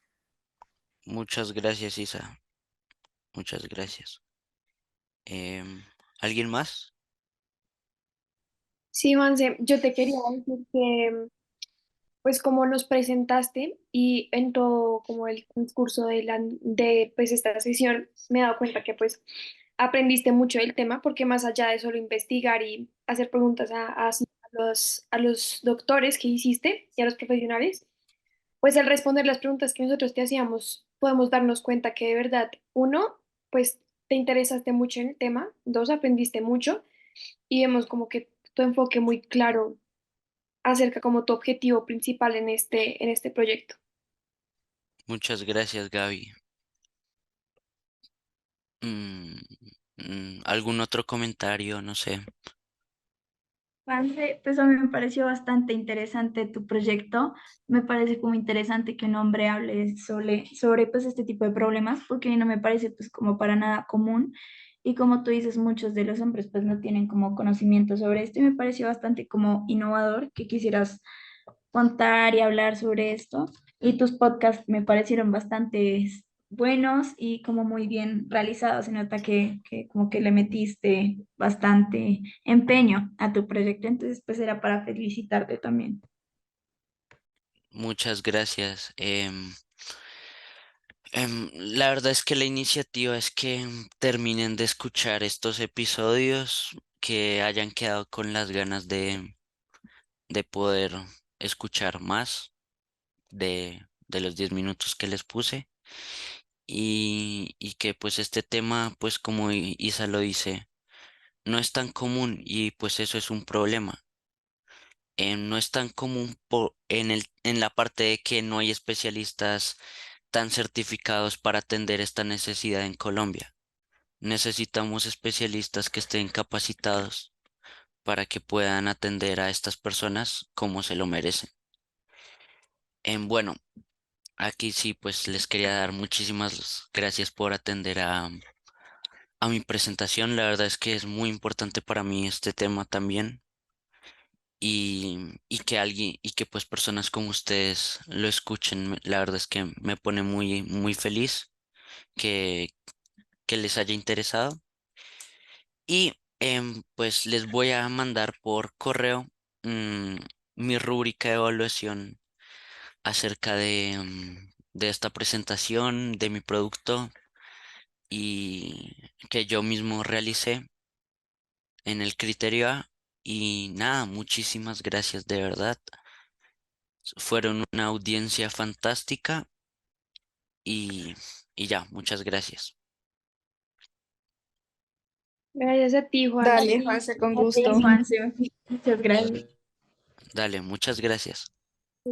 Muchas gracias, Isa. Muchas gracias. Em, ¿Alguien más? Sí, Juanse, yo te quería decir que, pues como nos presentaste y en todo como el transcurso de pues esta sesión, me he dado cuenta que pues aprendiste mucho del tema porque más allá de solo investigar y hacer preguntas a los doctores que hiciste y a los profesionales, pues al responder las preguntas que nosotros te hacíamos, podemos darnos cuenta que de verdad, uno, pues te interesaste mucho en el tema, dos, aprendiste mucho y vemos como que tu enfoque muy claro acerca como tu objetivo principal en este proyecto. Muchas gracias, Gaby. Mm, ¿Algún otro comentario? No sé. Juanse, pues a mí me pareció bastante interesante tu proyecto. Me parece como interesante que un hombre hable sobre pues este tipo de problemas, porque no me parece pues como para nada común. Y como tú dices, muchos de los hombres pues no tienen como conocimiento sobre esto y me pareció bastante como innovador que quisieras contar y hablar sobre esto. Y tus podcasts me parecieron bastante buenos y como muy bien realizados. Se nota que como que le metiste bastante empeño a tu proyecto, entonces pues era para felicitarte también. Muchas gracias. La verdad es que la iniciativa es que terminen de escuchar estos episodios, que hayan quedado con las ganas de poder escuchar más de los 10 minutos que les puse y que pues este tema, pues como Isa lo dice, no es tan común y pues eso es un problema. No es tan común en la parte de que no hay especialistas tan certificados para atender esta necesidad en Colombia. Necesitamos especialistas que estén capacitados para que puedan atender a estas personas como se lo merecen. Bueno, aquí sí, pues les quería dar muchísimas gracias por atender a mi presentación. La verdad es que es muy importante para mí este tema también. Y que alguien, y que pues personas como ustedes lo escuchen, la verdad es que me pone muy, muy feliz que, que les haya interesado. Y pues les voy a mandar por correo mm, mi rúbrica de evaluación acerca de esta presentación, de mi producto y que yo mismo realicé en el criterio A. Y nada, muchísimas gracias de verdad. Fueron una audiencia fantástica y, y ya, muchas gracias. Gracias a ti, Juan. Dale, Juanse, con A ti, gusto. Juanse. Muchas gracias. Dale. Dale, muchas gracias.